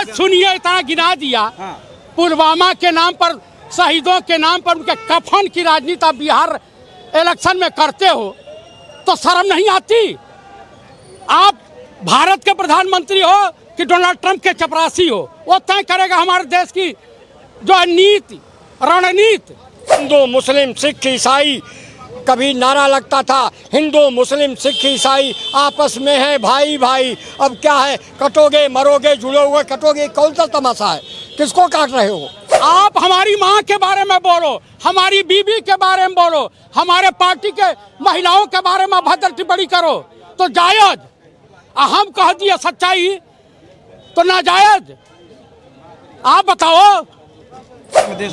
अरे सुनिए, इतना गिना दिया। पुलवामा के नाम पर, शहीदों के नाम पर उनके कफन की राजनीति आप बिहार इलेक्शन में करते हो तो शर्म नहीं आती? आप भारत के प्रधानमंत्री हो कि डोनाल्ड ट्रंप के चपरासी हो, वो तय करेगा हमारे देश की जो नीति रणनीति। हिंदू मुस्लिम सिख ईसाई, कभी नारा लगता था हिंदू मुस्लिम सिख ईसाई आपस में है भाई भाई। अब क्या है, कटोगे मरोगे जुड़े हुए कटोगे, कौन सा तमाशा है? किसको काट रहे हो? आप हमारी माँ के बारे में बोलो, हमारी बीबी के बारे में बोलो, हमारे पार्टी के महिलाओं के बारे में अभद्र टिप्पणी करो तो जायज, हम कह दिए सच्चाई तो नाजायज। आप बताओ।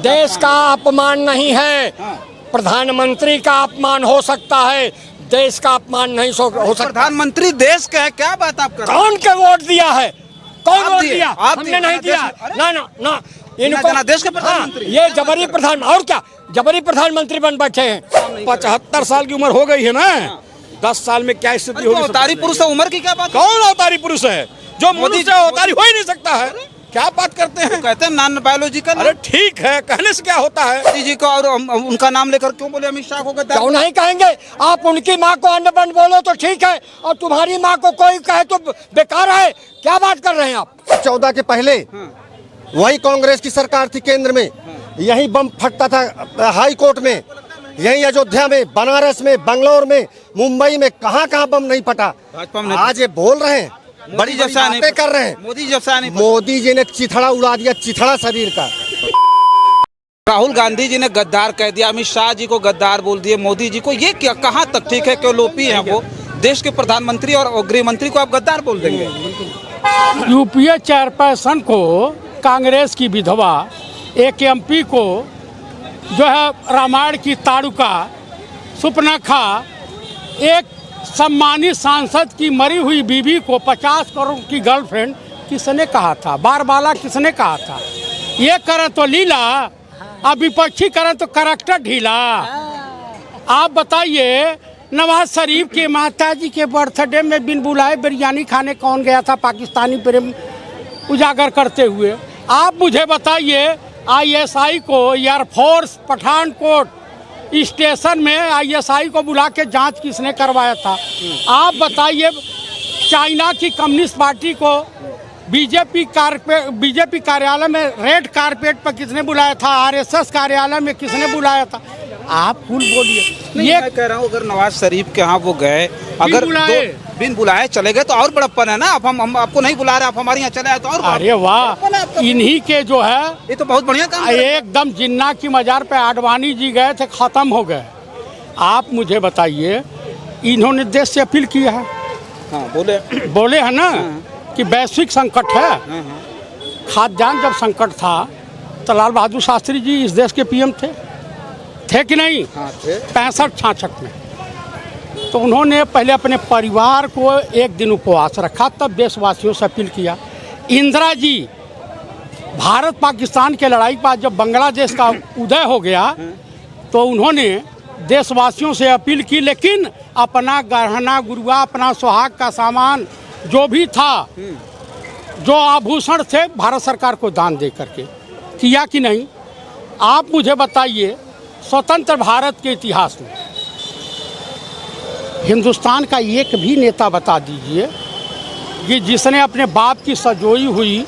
देश का अपमान नहीं है, प्रधानमंत्री का अपमान हो सकता है, देश का अपमान नहीं हो सकता। प्रधानमंत्री देश का है, क्या बात आप कर रहे हैं? कौन के वोट दिया है? कौन वोट दिया? आप हमने नहीं दिया। ना ना ना, इनको देश के प्रधानमंत्री, ये जबरी प्रधान, और क्या जबरी प्रधानमंत्री बन बैठे हैं। 75 साल की उम्र हो गई है ना, 10 साल में क्या स्थिति होगी? अवतारी पुरुष है, उम्र की क्या बात? कौन अवतारी पुरुष है? जो मोदी से अवतारी हो ही नहीं सकता है। क्या बात करते हैं? कहते हैं नॉन बायोलॉजिकल। अरे ठीक है, कहने से क्या होता है? मोदी जी का और उनका नाम लेकर क्यों बोले अमित शाह को गद्दार? क्यों नहीं कहेंगे? आप उनकी माँ को अन्नबन बोलो तो ठीक है, और तुम्हारी माँ को कोई कहे तो बेकार है। क्या बात कर रहे हैं आप? 14 के पहले वही कांग्रेस की सरकार थी केंद्र में, यही बम फटता था हाई कोर्ट में, यही अयोध्या में, बनारस में, बंगलौर में, मुंबई में, कहाँ बम नहीं फटा। आज ये बोल रहे हैं, बड़ी जब से बातें कर रहे हैं। मोदी जब से आने, मोदी जी ने चिथड़ा उड़ा दिया, चिथड़ा शरीर का। राहुल गांधी जी ने गद्दार कह दिया, अमित शाह जी को गद्दार बोल दिए, मोदी जी को। ये क्या, कहाँ तक ठीक है? क्यों लोपी है वो? देश के प्रधानमंत्री और गृह मंत्री को आप गद्दार बोल देंगे? यूपीए चेयरपर्सन को, कांग्रेस की विधवा, एक एमपी को जो है रामायण की ताड़ुका सुपनखा, एक सम्मानित सांसद की मरी हुई बीवी को 50 करोड़ की गर्लफ्रेंड किसने कहा था? बारबाला किसने कहा था? ये करें तो लीला, अब विपक्षी करें तो करैक्टर ढीला। आप बताइए, नवाज शरीफ के माताजी के बर्थडे में बिन बुलाए बिरयानी खाने कौन गया था पाकिस्तानी प्रेम उजागर करते हुए? आप मुझे बताइए, आईएसआई को एयरफोर्स पठानकोट स्टेशन में आईएसआई को बुला के जांच किसने करवाया था? आप बताइए, चाइना की कम्युनिस्ट पार्टी को बीजेपी कार्यालय में रेड कारपेट पर किसने बुलाया था? आरएसएस कार्यालय में किसने बुलाया था? आप फुल बोलिए। ये मैं कह रहा हूँ, अगर नवाज शरीफ के यहाँ वो गए, अगर बिन बुलाए चले गए तो और बड़प्पन है ना। अब हम आपको नहीं बुला रहे, आप हमारे यहाँ चले आए तो और। अरे वाह, इन्हीं के जो है, ये तो बहुत बढ़िया काम है। एकदम जिन्ना की मजार पे आडवाणी जी गए थे, खत्म हो गए। आप मुझे बताइए, इन्होंने देश से अपील किया है। हाँ, बोले है ना कि वैश्विक संकट है। खाद्यान्न जब संकट था तो लाल बहादुर शास्त्री जी इस देश के पीएम थे कि नहीं? हाँ, थे। 65-66 में। तो उन्होंने पहले अपने परिवार को एक दिन उपवास रखा, तब देशवासियों से अपील किया। इंदिरा जी, भारत पाकिस्तान के लड़ाई के बाद जब बांग्लादेश का उदय हो गया तो उन्होंने देशवासियों से अपील की, लेकिन अपना गहना गुरुआ, अपना सुहाग का सामान जो भी था, जो आभूषण थे, भारत सरकार को दान दे करके किया कि नहीं? आप मुझे बताइए, स्वतंत्र भारत के इतिहास में हिंदुस्तान का एक भी नेता बता दीजिए कि जिसने अपने बाप की सजोई हुई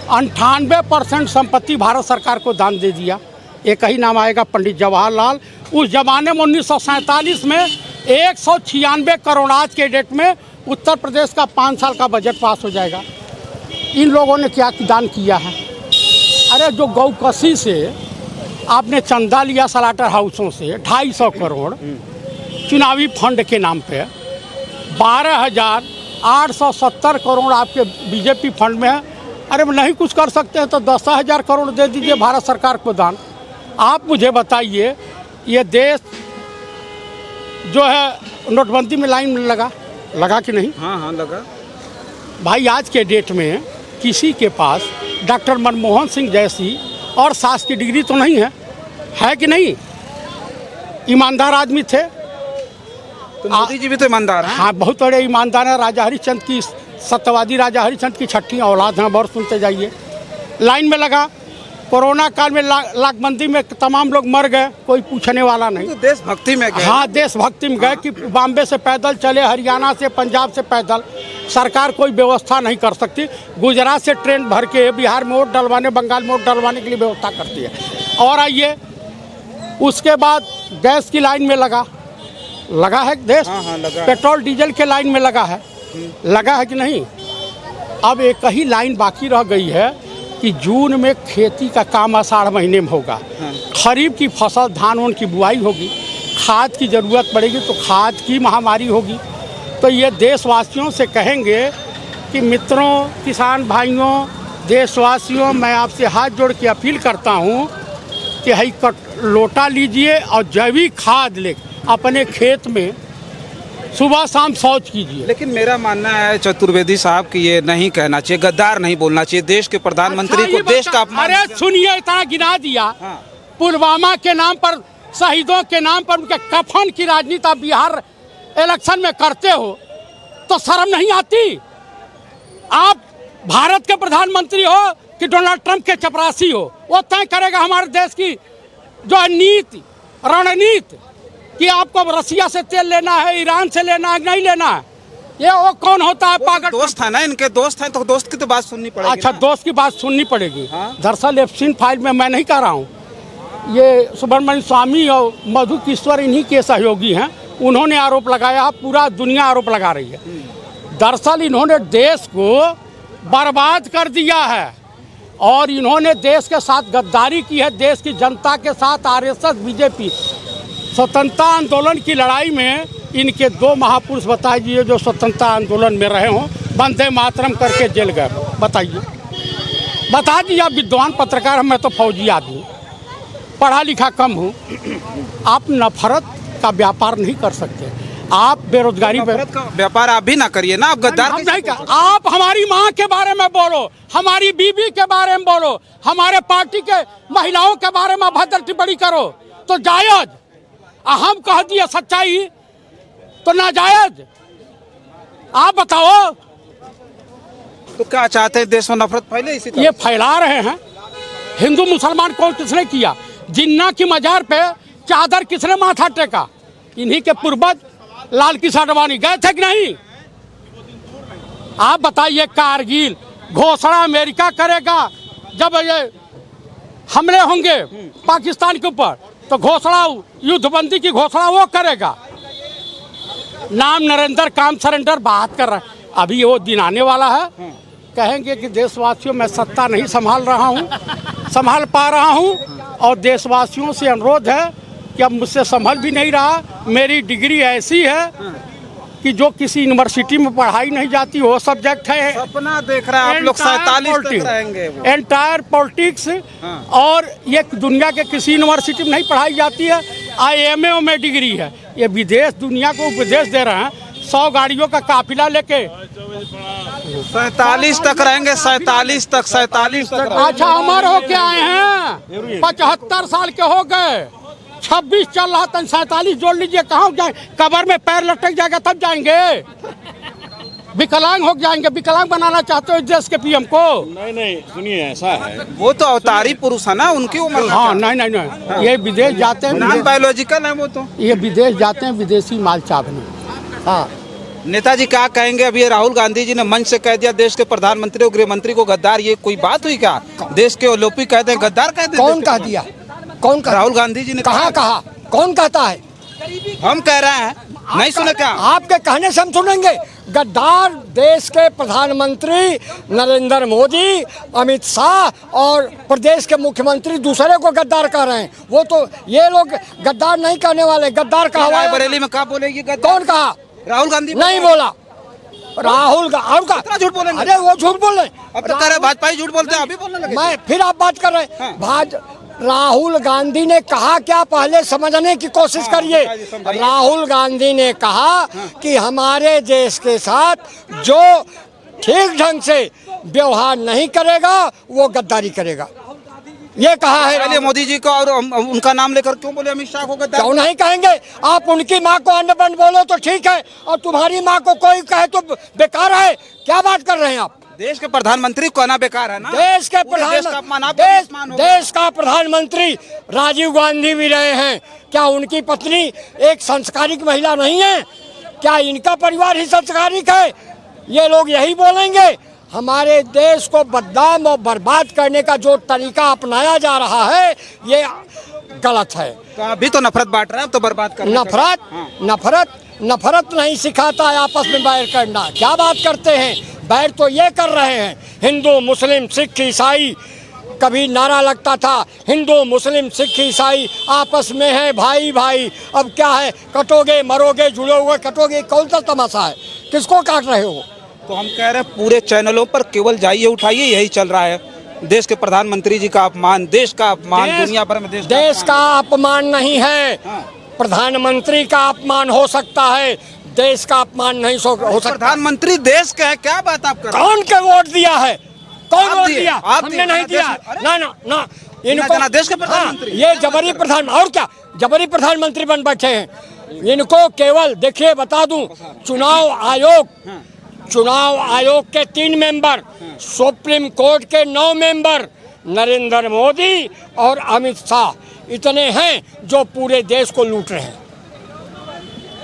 98% संपत्ति भारत सरकार को दान दे दिया। एक ही नाम आएगा, पंडित जवाहरलाल। उस जमाने में 1947 में 196 करोड़, आज के डेट में उत्तर प्रदेश का 5 साल का बजट पास हो जाएगा। इन लोगों ने क्या दान किया है? अरे जो गौकसी से आपने चंदा लिया सलाटर हाउसों से 250 करोड़ चुनावी फंड के नाम पे, 12,870 करोड़ आपके बीजेपी फंड में है। अरे नहीं कुछ कर सकते हैं तो 10,000 करोड़ दे दीजिए भारत सरकार को दान। आप मुझे बताइए, ये देश जो है नोटबंदी में लाइन में लगा कि नहीं? हाँ लगा भाई। आज के डेट में किसी के पास डॉक्टर मनमोहन सिंह जैसी और सास की डिग्री तो नहीं है कि नहीं? ईमानदार आदमी थे। तो मोदी जी भी तो ईमानदार हैं। हाँ, बहुत बड़े ईमानदार हैं। राजा हरिश्चंद्र की, सत्यवादी राजा हरिश्चंद्र की छठी औलाद हैं, बहुत सुनते जाइए। लाइन में लगा। कोरोना काल में लाकबंदी में तमाम लोग मर गए, कोई पूछने वाला नहीं। तो देशभक्ति में गए। हाँ, देशभक्ति में गए कि बॉम्बे से पैदल चले, हरियाणा से, पंजाब से पैदल। सरकार कोई व्यवस्था नहीं कर सकती। गुजरात से ट्रेन भर के बिहार में वोट डलवाने, बंगाल में वोट डलवाने के लिए व्यवस्था करती है। और आइए, उसके बाद गैस की लाइन में लगा है देश। हाँ, लगा। पेट्रोल डीजल के लाइन में लगा है कि नहीं। अब एक ही लाइन बाकी रह गई है कि जून में खेती का काम आषाढ़ महीने में होगा। खरीफ की फसल धान उन की बुआई होगी, खाद की ज़रूरत पड़ेगी तो खाद की महामारी होगी। तो ये देशवासियों से कहेंगे कि मित्रों, किसान भाइयों, देशवासियों, मैं आपसे हाथ जोड़ के अपील करता हूँ कि हई लोटा लीजिए और जैविक खाद ले अपने खेत में सुबह शाम शौच कीजिए। लेकिन मेरा मानना है चतुर्वेदी साहब कि ये नहीं कहना चाहिए, गद्दार नहीं बोलना चाहिए। देश के प्रधानमंत्री को देश का अपमान। अरे सुनिए, इतना गिना दिया। पुलवामा के नाम पर, शहीदों के नाम पर उनके कफन की राजनीति आप बिहार इलेक्शन में करते हो तो शर्म नहीं आती? आप भारत के प्रधानमंत्री हो कि डोनाल्ड ट्रंप के चपरासी हो, वो तय करेगा हमारे देश की जो है नीति, रणनीति, कि आपको रसिया से तेल लेना है, ईरान से लेना है, नहीं लेना है। ये वो कौन होता है? पागल दोस्त है ना, इनके दोस्त हैं तो दोस्त की तो बात सुननी पड़ेगी। अच्छा, दोस्त की बात सुननी पड़ेगी। हाँ? दरअसल एफसीन फाइल में मैं नहीं कह रहा हूँ, ये सुब्रमण्य स्वामी और मधु किश्वर इन्हीं के सहयोगी हैं। उन्होंने आरोप लगाया, पूरा दुनिया आरोप लगा रही है। दरअसल इन्होंने देश को बर्बाद कर दिया है और इन्होंने देश के साथ गद्दारी की है, देश की जनता के साथ। आरएसएस, बीजेपी, स्वतंत्रता आंदोलन की लड़ाई में इनके दो महापुरुष बताइए जो स्वतंत्रता आंदोलन में रहे हों, वंदे मातरम करके जेल गए। बताइए, बता दीजिए। आप विद्वान पत्रकार हैं, मैं तो फौजी आदमी, पढ़ा लिखा कम हूँ। आप नफरत का व्यापार नहीं कर सकते। आप बेरोजगारी का व्यापार आप भी ना करिए ना, आप गद्दार नहीं कर। आप हमारी माँ के बारे में बोलो, हमारी बीबी के बारे में बोलो, हमारे पार्टी के महिलाओं के बारे में अभद्र टिप्पणी करो तो जायज। हम कह दिए सच्चाई तो नाजायज। आप बताओ। तो क्या चाहते हैं, देश में नफरत फैले? इसी तरह ये फैला रहे हैं। हिंदू मुसलमान कौन किसने किया? जिन्ना की मजार पे चादर किसने माथा टेका? इन्हीं के पूर्वज लाल किशन आडवाणी गए थे कि नहीं? आप बताइए। कारगिल घोषणा अमेरिका करेगा जब ये हमले होंगे पाकिस्तान के ऊपर, तो घोषणा युद्धबंदी की घोषणा वो करेगा। नाम नरेंद्र, काम सरेंडर बात कर रहा है। अभी वो दिन आने वाला है, कहेंगे कि देशवासियों मैं सत्ता नहीं संभाल पा रहा हूँ और देशवासियों से अनुरोध है कि अब मुझसे संभल भी नहीं रहा। मेरी डिग्री ऐसी है कि जो किसी यूनिवर्सिटी में पढ़ाई नहीं जाती, वो सब्जेक्ट है। सपना देख रहे हैं आप लोग 47 तक रहेंगे। Entire politics. और ये दुनिया के किसी यूनिवर्सिटी में नहीं पढ़ाई जाती है। IMA में डिग्री है। ये विदेश दुनिया को उपदेश दे रहे हैं। 100 गाड़ियों का काफिला लेके 47 तक रहेंगे। 47 तक। अच्छा, अमर हो के आए हैं, 75 साल के हो गए, 26 चल रहा था, 47 जोड़ लीजिए। कहाँ जाए? कब्र में पैर लटक जाएगा तब जाएंगे। विकलांग हो जाएंगे। विकलांग बनाना चाहते हो इस देश के PM को? नहीं, सुनिए, ऐसा है, वो तो अवतारी पुरुष है ना, उनकी उम्र। हाँ, नहीं, ये विदेश जाते हैं, नॉन बायोलॉजिकल है वो तो। ये विदेश जाते हैं, विदेशी माल चावने। हाँ, नेताजी क्या कहेंगे? अभी राहुल गांधी जी ने मंच से कह दिया देश के प्रधानमंत्री और गृह मंत्री को गद्दार। ये कोई बात हुई क्या? देश के ओलोपी कहते हैं, गद्दार कहते हैं। कौन कह दिया? कौन कहा? राहुल गांधी जी ने कहा? कौन कहता है? हम कह रहे हैं, नहीं सुने क्या? आपके कहने से हम सुनेंगे। गद्दार देश के प्रधानमंत्री नरेंद्र मोदी, अमित शाह और प्रदेश के मुख्यमंत्री दूसरे को गद्दार कह रहे हैं। वो तो ये लोग गद्दार नहीं कहने वाले। गद्दार कहा बरेली में क्या बोलेगी गद्दार? कौन कहा? राहुल गांधी नहीं बोला। राहुल का झूठ बोलेंगे। अरे वो झूठ बोल रहे। अब तो कह रहे भाजपा ही झूठ बोलते हैं, अभी बोलने लगे। मैं फिर आप बात कर रहे हैं। राहुल गांधी ने कहा क्या, पहले समझने की कोशिश करिए। राहुल गांधी ने कहा कि हमारे देश के साथ जो ठीक ढंग से व्यवहार नहीं करेगा वो गद्दारी करेगा, ये कहा है। पहले मोदी जी को और उनका नाम लेकर क्यों बोले अमित शाह को गद्दार? क्यों नहीं कहेंगे? आप उनकी माँ को अन्नपन बोलो तो ठीक है, और तुम्हारी माँ को कोई कहे तो बेकार है। क्या बात कर रहे हैं आप? देश के प्रधानमंत्री को कहना बेकार है ना। देश के पूरे देश का अपमान, आपका भी अपमान होगा। देश का प्रधानमंत्री राजीव गांधी भी रहे हैं। क्या उनकी पत्नी एक संस्कारिक महिला नहीं है? क्या इनका परिवार ही संस्कारिक है? ये लोग यही बोलेंगे। हमारे देश को बदनाम और बर्बाद करने का जो तरीका अपनाया जा रहा है ये गलत है। तो अभी तो नफरत बांट रहे हैं, अब तो बर्बाद कर नफरत नहीं सिखाता है आपस में बैर करना। क्या बात करते हैं? बैर तो ये कर रहे हैं। हिंदू मुस्लिम सिख ईसाई, कभी नारा लगता था हिंदू मुस्लिम सिख ईसाई आपस में है भाई भाई। अब क्या है? कटोगे मरोगे जुड़े हुए कटोगे। कौन सा तमाशा है? किसको काट रहे हो? तो हम कह रहे हैं पूरे चैनलों पर केवल जाइए उठाइए यही चल रहा है। देश के प्रधानमंत्री जी का अपमान, देश का अपमान, दुनिया भर में देश का अपमान नहीं है। प्रधानमंत्री का अपमान हो सकता है, देश का अपमान नहीं हो सकता। प्रधानमंत्री देश का है, क्या बात आप कर रहे हैं? कौन के वोट दिया है? कौन वोट दिया? आप हमने नहीं दिया। ना इनको देश के प्रधानमंत्री ये जबरी प्रधान और क्या जबरी प्रधानमंत्री बन बैठे हैं। इनको केवल देखिए बता दूं, चुनाव आयोग के 3 मेंबर, सुप्रीम कोर्ट के 9 मेंबर, नरेंद्र मोदी और अमित शाह इतने हैं जो पूरे देश को लूट रहे हैं।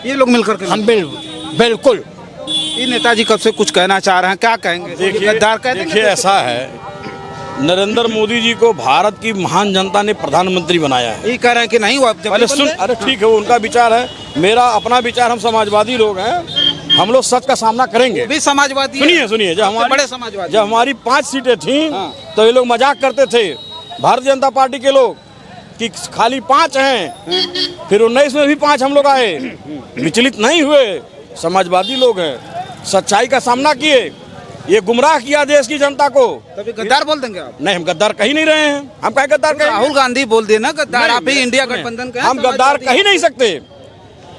ये लोग मिलकर के हम बिल्कुल ये नेताजी कब से कुछ कहना चाह रहे हैं, क्या कहेंगे? देखिए ऐसा है, नरेंद्र मोदी जी को भारत की महान जनता ने प्रधानमंत्री बनाया है। ये कह रहे हैं कि नहीं, वो पहले सुन, अरे ठीक है वो उनका विचार है, मेरा अपना विचार। हम समाजवादी लोग हैं, हम लोग सच का सामना करेंगे। भी समाजवादी सुनिए, जब बड़े समाजवादी, जब हमारी 5 सीटें थी तो ये लोग मजाक करते थे भारतीय जनता पार्टी के लोग कि खाली 5 हैं। फिर 19 में भी 5 हम लोग आए, विचलित नहीं हुए। समाजवादी लोग हैं, सच्चाई का सामना किए। ये गुमराह किया देश की जनता को। तभी गद्दार बोल देंगे आप? नहीं, हम गद्दार कहीं नहीं रहे हैं। हम क्या गद्दार कहेंगे? राहुल गांधी बोल दिए ना गद्दार। आप ही इंडिया गठबंधन का हम गद्दार कहीं नहीं सकते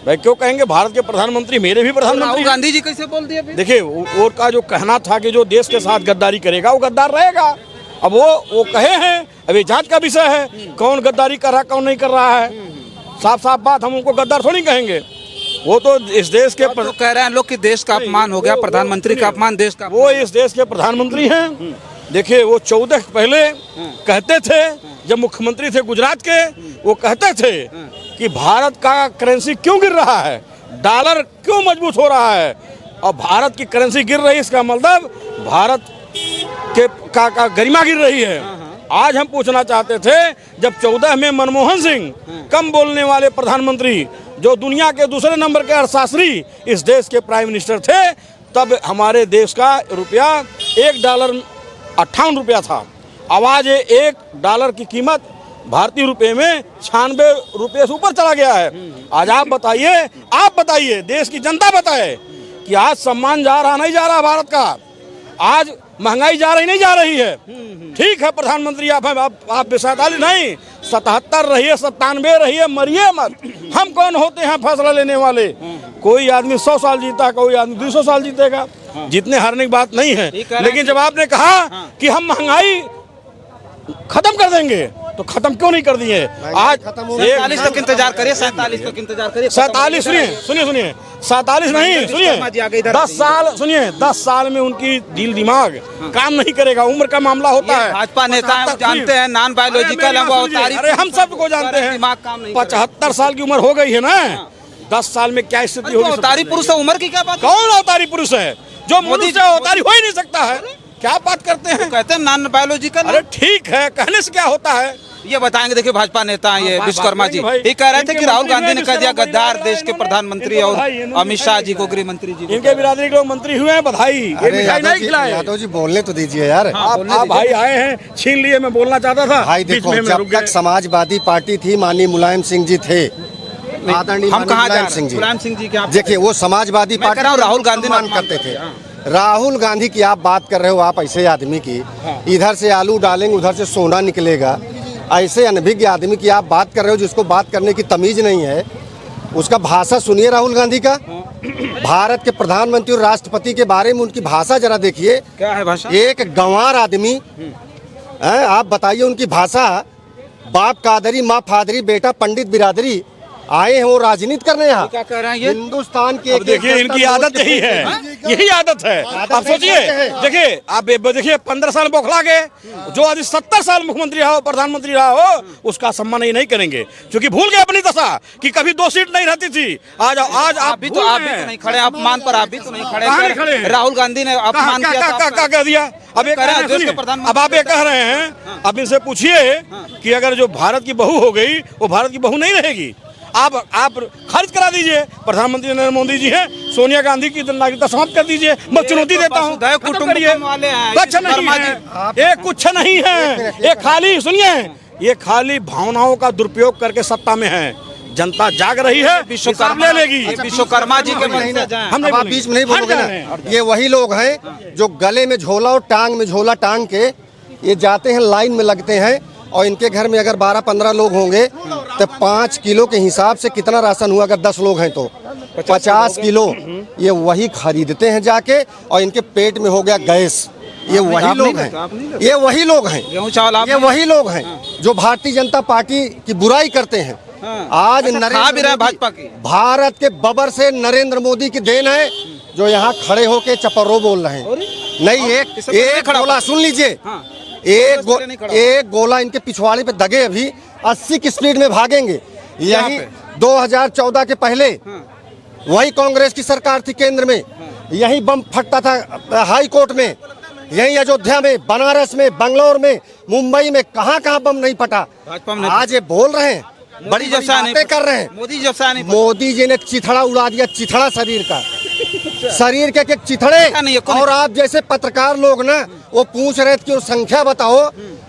भाई। क्यों कहेंगे? भारत के प्रधानमंत्री मेरे भी प्रधानमंत्री। राहुल गांधी जी कैसे बोल दिए? देखिए और का जो कहना था कि जो देश के साथ गद्दारी करेगा वो गद्दार रहेगा। अब वो कहे हैं, अब ये जांच का विषय है, कौन गद्दारी कर रहा है कौन नहीं कर रहा है। साफ बात, हम उनको गद्दार थोड़ी कहेंगे। वो तो इस देश के तो कह रहे हैं लोग कि देश का अपमान हो गया, प्रधानमंत्री का अपमान, देश का। वो इस देश के प्रधानमंत्री हैं। देखिए वो 14 पहले कहते थे, जब मुख्यमंत्री थे गुजरात के, वो कहते थे कि भारत का करेंसी क्यों गिर रहा है, डॉलर क्यों मजबूत हो रहा है, और भारत की करेंसी गिर रही है, इसका मतलब भारत के का गरिमा गिर रही है। आज हम पूछना चाहते थे, जब 14 में मनमोहन सिंह कम बोलने वाले प्रधानमंत्री, जो दुनिया के दूसरे नंबर के अर्थशास्त्री इस देश के प्राइम मिनिस्टर थे, तब हमारे देश का रुपया $1 58 रुपया था। अब आज $1 की कीमत भारतीय रुपए में 96 रुपये से ऊपर चला गया है। आज आप बताइए, देश की जनता बताए कि आज सम्मान जा रहा नहीं जा रहा भारत का, आज महंगाई जा रही नहीं जा रही है। ठीक है प्रधानमंत्री आप 47 नहीं 77 रहिए, 97 रहिए, मरिए मत। हम कौन होते हैं फैसला लेने वाले? कोई आदमी 100 साल जीता, कोई आदमी 200 साल जीतेगा। जीतने हारने की बात नहीं है। लेकिन जब आपने कहा कि हम महंगाई खत्म कर देंगे, तो खत्म क्यों नहीं कर दिए? आज 47 तक इंतजार करिए, 47 तक इंतजार करिए। 47 सुनिए 47 नहीं, सुनिए 10 साल, सुनिए 10 साल में उनकी दिल दिमाग काम नहीं करेगा। उम्र का मामला होता है। भाजपा नेता है, जानते हैं, नॉन बायोलॉजिकल है वो अवतारी। अरे हम सबको जानते हैं, दिमाग काम नहीं। 75 साल की उम्र हो गई है ना, 10 साल में क्या स्थिति होगी? अवतारी पुरुष है, उम्र की क्या बात? कौन अवतारी पुरुष है? जो मोदी से अवतारी हो ही नहीं सकता है। क्या बात करते हैं? कहते हैं नॉन बायोलॉजिकल। अरे ठीक है, कहने से क्या होता है? ये बताएंगे। देखिए भाजपा नेता है ये विश्वकर्मा जी, ये कह रहे थे कि राहुल गांधी ने कह दिया गद्दार देश के प्रधानमंत्री, और अमित शाह जी को, गृह मंत्री जी, इनके बिरादरी के लोग मंत्री हुए हैं। बधाई। यादव जी बोलने तो दीजिए यार। आप भाई आए हैं, छीन लिए। मैं बोलना चाहता था भाई। देखो जब तक समाजवादी पार्टी थी, माननीय मुलायम सिंह जी थे, आदरणीय मुलायम सिंह जी, मुलायम सिंह जी के, देखिए वो समाजवादी पार्टी राहुल गांधी मान करते थे। राहुल गांधी की आप बात कर रहे हो, आप ऐसे आदमी की, इधर से आलू डालेंगे उधर से सोना निकलेगा, ऐसे अनभिज्ञ आदमी की आप बात कर रहे हो, जिसको बात करने की तमीज नहीं है। उसका भाषा सुनिए राहुल गांधी का। भारत के प्रधानमंत्री और राष्ट्रपति के बारे में उनकी भाषा जरा देखिए। क्या है भाषा? एक गंवार आदमी हैं, आप बताइए उनकी भाषा। बाप कादरी माँ फादरी, बेटा पंडित बिरादरी, आए हैं वो राजनीति करने यहाँ। क्या कह रहे हैं ये? हिंदुस्तान के अब देखिए इनकी आदत यही है, यही आदत है। अब सोचिए, देखिए आप देखिए 15 साल बौखला गए, जो आज 70 साल मुख्यमंत्री रहा हो, प्रधानमंत्री रहा हो, उसका सम्मान ही नहीं करेंगे, क्योंकि भूल गए अपनी दशा कि कभी 2 सीट नहीं रहती थी। आज आप भी तो नहीं खड़े, अपमान पर आप भी तो नहीं कहाँ नहीं खड़े। खड़े? राहुल गांधी ने अपमान किया था क्या कह दिया? अब कह रहे हैं देश के प्रधानमंत्री। अब आप ये कह रहे हैं, अब इनसे पूछिए कि अगर जो भारत की बहू हो गई वो भारत की बहू नहीं रहेगी। आप खारिज करा दीजिए, प्रधानमंत्री नरेंद्र मोदी जी हैं, सोनिया गांधी की नागरिकता समाप्त कर दीजिए। मैं चुनौती देता हूँ, कुछ नहीं है, ये कुछ नहीं है, ये खाली सुनिए, ये खाली भावनाओं का दुरुपयोग करके सत्ता में है। जनता जाग रही है, हिसाब ले लेगी। विश्वकर्मा जी के मन से जाएं। हम आप बीच में नहीं बोलोगे ना। ये वही लोग हैं जो गले में झोला और टांग में झोला टांग के ये जाते हैं, लाइन में लगते हैं, और इनके घर में अगर 12-15 लोग होंगे तो 5 किलो के हिसाब से कितना राशन हुआ? अगर 10 लोग हैं तो 50 किलो ये वही खरीदते हैं जाके, और इनके पेट में हो गया गैस। ये वही लोग हैं, ये वही लोग हैं, ये वही लोग हैं जो भारतीय जनता पार्टी की बुराई करते हैं। आज नरेंद्र भाजपा की भारत के बबर से नरेंद्र मोदी की देन है जो यहाँ खड़े होके चपर्रो बोल रहे हैं। नहीं, एक गोला सुन लीजिए, एक गोला इनके पिछवाड़े पे दगे अभी 80 की स्पीड में भागेंगे। यही 2014 के पहले वही कांग्रेस की सरकार थी केंद्र में, यही बम फटता था हाई कोर्ट में, यही अयोध्या में, बनारस में, बंगलौर में, मुंबई में, कहाँ कहाँ बम नहीं फटा। आज ये बोल रहे हैं, बड़ी बातें कर रहे हैं। मोदी जी ने चिथड़ा उड़ा दिया, चिथड़ा शरीर का, शरीर के चिथड़े। और आप जैसे पत्रकार लोग ना वो पूछ रहे थे कि वो संख्या बताओ,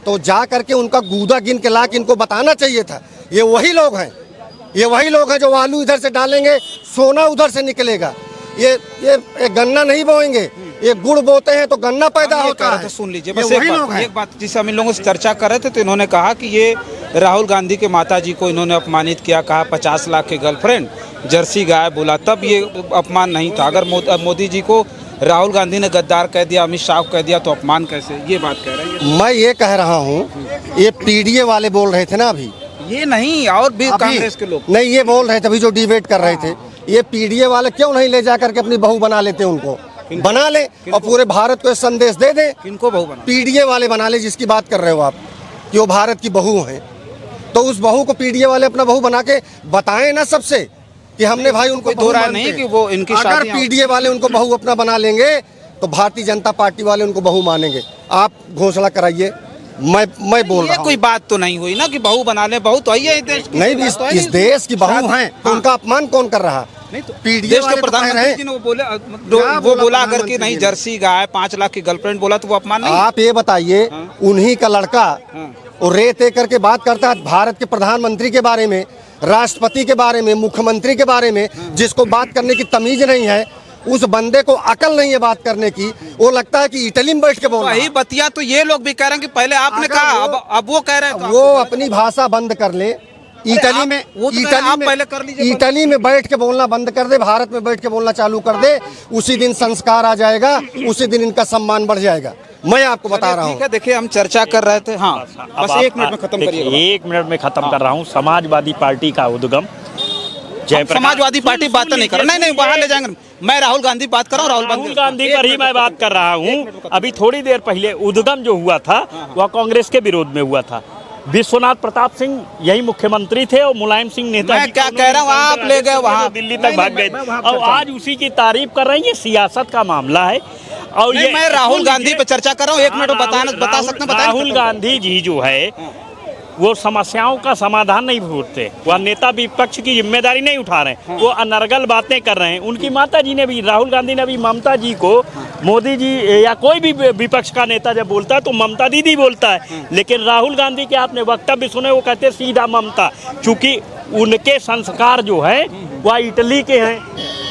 तो जा करके उनका गूदा गिन के ला के इनको बताना चाहिए था। ये वही लोग हैं, ये वही लोग हैं जो आलू इधर से डालेंगे, सोना उधर से निकलेगा। ये गन्ना नहीं बोएंगे, ये गुड़ बोते हैं तो गन्ना पैदा होता है। सुन लीजिए बस एक बात जिससे हम इन लोगों से चर्चा कर रहे थे, तो इन्होंने कहा कि ये राहुल गांधी के माता जी को इन्होंने अपमानित किया, कहा 50 लाख के गर्लफ्रेंड, जर्सी गाय बोला, तब ये अपमान नहीं था। अगर मोदी जी को राहुल गांधी ने गद्दार कह दिया, अमित शाह कह दिया, तो अपमान कैसे? ये बात कह रहे हैं। मैं ये कह रहा हूँ, ये पीडीए वाले बोल रहे थे ना अभी, ये नहीं, और भी कांग्रेस के लोग नहीं, ये बोल रहे थे अभी जो डिबेट कर रहे थे, ये पीडीए वाले क्यों नहीं ले जा करके अपनी बहू बना लेते, उनको बना ले और पूरे भारत को संदेश दे दे। किनको बहू बना? पीडीए वाले बना ले, जिसकी बात कर रहे हो आप कि वो भारत की बहू हैं, तो उस बहू को पीडीए वाले अपना बहू बना के बताएं ना सबसे कि हमने भाई उनको दो राय नहीं कि वो इनकी अगर पीडीए वाले उनको बहू अपना बना लेंगे तो भारतीय जनता पार्टी वाले उनको बहू मानेंगे। आप घोषणा कराइए, मैं बोल रहा हूँ। कोई बात तो नहीं हुई ना कि बहू बना ले, बहू तो है ही देश की। नहीं, इस देश की बहू हैं तो उनका अपमान कौन कर रहा? नहीं तो देश के प्रधानमंत्री जी ने वो बोला अगर कि नहीं जर्सी गाय 5 लाख की गर्लफ्रेंड बोला तो वो अपमान नहीं? आप ये बताइए, उन्हीं का लड़का और रेत करके बात करता है भारत के प्रधानमंत्री के बारे में, राष्ट्रपति के बारे में, मुख्यमंत्री के बारे में, जिसको बात करने की तमीज नहीं है, उस बंदे को अकल नहीं है बात करने की। वो लगता है कि इटली में बैठ के बोल रहा है। वही बतिया तो ये लोग भी कह रहे हैं कि पहले आपने कहा, अब वो कह रहे हैं। वो अपनी भाषा बंद कर ले, इटली में, इटली में बैठ के बोलना बंद कर दे, भारत में बैठ के बोलना चालू कर दे, उसी दिन संस्कार आ जाएगा, उसी दिन इनका सम्मान बढ़ जाएगा। मैं आपको बता रहा हूँ। देखिए हम चर्चा कर रहे थे, हाँ बस 1 मिनट में खत्म करिए। 1 मिनट में खत्म कर रहा हूँ। समाजवादी पार्टी का उद्गम, समाजवादी पार्टी बात नहीं कर, नहीं वहाँ ले जाएंगे। मैं राहुल गांधी बात कर रहा हूँ, राहुल गांधी पर ही मैं बात कर रहा हूँ। अभी थोड़ी देर पहले उद्गम जो हुआ था वह कांग्रेस के विरोध में हुआ था। विश्वनाथ प्रताप सिंह यही मुख्यमंत्री थे और मुलायम सिंह नेता। मैं क्या कह रहा हूँ, आप ले गए वहाँ, दिल्ली तक भाग गए और आज उसी की तारीफ कर रहे हैं। ये सियासत का मामला है। और ये मैं राहुल गांधी पे चर्चा कर रहा हूँ, 1 मिनट बता सकते हैं। राहुल गांधी जी जो है वो समस्याओं का समाधान नहीं ढूंढते, वह नेता विपक्ष की जिम्मेदारी नहीं उठा रहे हैं, वो अनर्गल बातें कर रहे हैं। उनकी माता जी ने भी, राहुल गांधी ने भी ममता जी को, मोदी जी या कोई भी विपक्ष का नेता जब बोलता है तो ममता दीदी बोलता है, लेकिन राहुल गांधी के आपने वक्तव्य सुने, वो कहते सीधा ममता। चूंकि उनके संस्कार जो है वह इटली के हैं,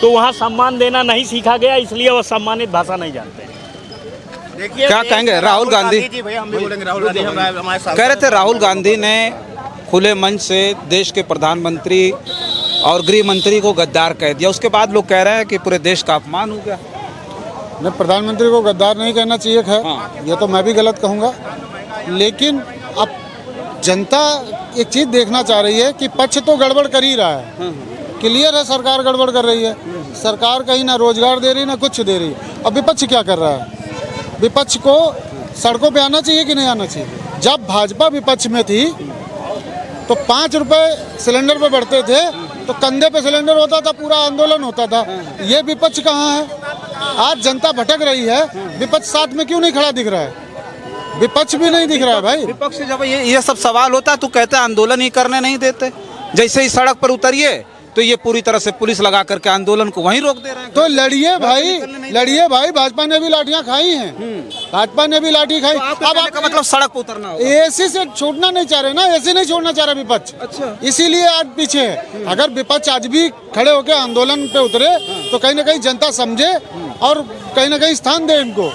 तो वहाँ सम्मान देना नहीं सीखा गया, इसलिए वह सम्मानित भाषा नहीं जानते। क्या कहेंगे राहुल गांधी? कह रहे थे राहुल गांधी ने खुले मंच से देश के प्रधानमंत्री और गृह मंत्री को गद्दार कह दिया, उसके बाद लोग कह रहे हैं कि पूरे देश का अपमान हो गया। नहीं, प्रधानमंत्री को गद्दार नहीं कहना चाहिए, खैर ये तो मैं भी गलत कहूँगा, लेकिन अब जनता एक चीज देखना चाह रही है कि पक्ष तो गड़बड़ कर ही रहा है, क्लियर है सरकार गड़बड़ कर रही है। सरकार कहीं ना रोजगार दे रही ना कुछ दे रही। अब विपक्ष क्या कर रहा है? विपक्ष को सड़कों पे आना चाहिए कि नहीं आना चाहिए? जब भाजपा विपक्ष में थी तो 5 रुपए सिलेंडर पे बढ़ते थे तो कंधे पे सिलेंडर होता था, पूरा आंदोलन होता था। ये विपक्ष कहाँ है? आज जनता भटक रही है, विपक्ष साथ में क्यों नहीं खड़ा दिख रहा है? विपक्ष भी नहीं दिख रहा है भाई। विपक्ष से जब ये सब सवाल होता है तो कहते हैं आंदोलन ही करने नहीं देते। जैसे ही सड़क पर उतरिए तो ये पूरी तरह से पुलिस लगा करके आंदोलन को वहीं रोक दे रहे हैं। तो लड़िए भाई, लड़िए भाई। भाजपा ने भी लाठियां खाई हैं, भाजपा ने भी लाठी खाई। अब आपका मतलब सड़क पर उतरना होगा। एसी से छोड़ना नहीं चाह रहे ना, एसी नहीं छोड़ना चाह रहा विपक्ष। अच्छा। इसीलिए आज पीछे है। अगर विपक्ष आज भी खड़े होकर आंदोलन पे उतरे तो कहीं ना कहीं जनता समझे और कहीं ना कहीं स्थान दे इनको।